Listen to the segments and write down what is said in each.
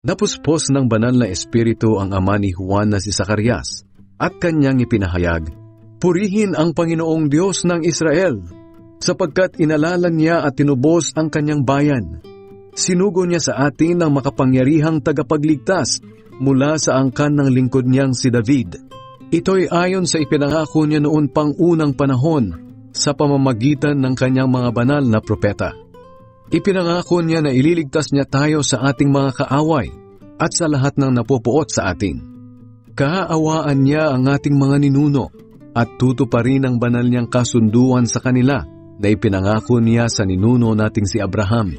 Napuspos ng banal na espiritu ang ama ni Juan na si Zacarias at kanyang ipinahayag, "Purihin ang Panginoong Diyos ng Israel, sapagkat inalala niya at tinubos ang kanyang bayan. Sinugo niya sa atin ang makapangyarihang tagapagligtas mula sa angkan ng lingkod niyang si David. Ito'y ayon sa ipinangako niya noon pang unang panahon sa pamamagitan ng kanyang mga banal na propeta. Ipinangako niya na ililigtas niya tayo sa ating mga kaaway at sa lahat ng napupuot sa atin. Kaawaan niya ang ating mga ninuno at tutuparin ang banal niyang kasunduan sa kanila na ipinangako niya sa ninuno nating si Abraham.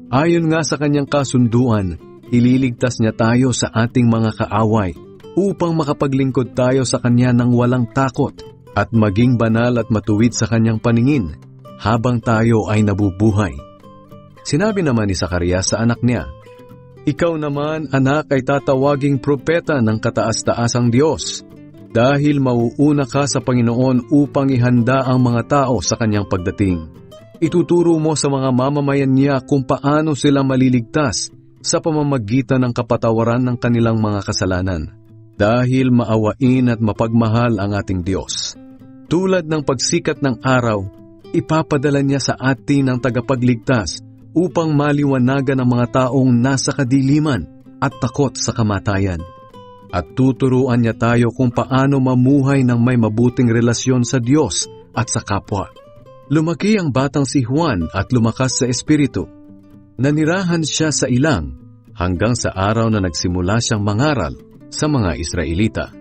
Ayon nga sa kanyang kasunduan, ililigtas niya tayo sa ating mga kaaway upang makapaglingkod tayo sa kanya ng walang takot at maging banal at matuwid sa kanyang paningin habang tayo ay nabubuhay." Sinabi naman ni Zacarias sa anak niya, "Ikaw naman, anak, ay tatawaging propeta ng kataas-taasang Diyos, dahil mauuna ka sa Panginoon upang ihanda ang mga tao sa kanyang pagdating. Ituturo mo sa mga mamamayan niya kung paano sila maliligtas sa pamamagitan ng kapatawaran ng kanilang mga kasalanan, dahil maawain at mapagmahal ang ating Diyos. Tulad ng pagsikat ng araw, ipapadala niya sa atin ang tagapagligtas upang maliwanagan ang mga taong nasa kadiliman at takot sa kamatayan. At tuturuan niya tayo kung paano mamuhay ng may mabuting relasyon sa Diyos at sa kapwa." Lumaki ang batang si Juan at lumakas sa espiritu. Nanirahan siya sa ilang hanggang sa araw na nagsimula siyang mangaral sa mga Israelita.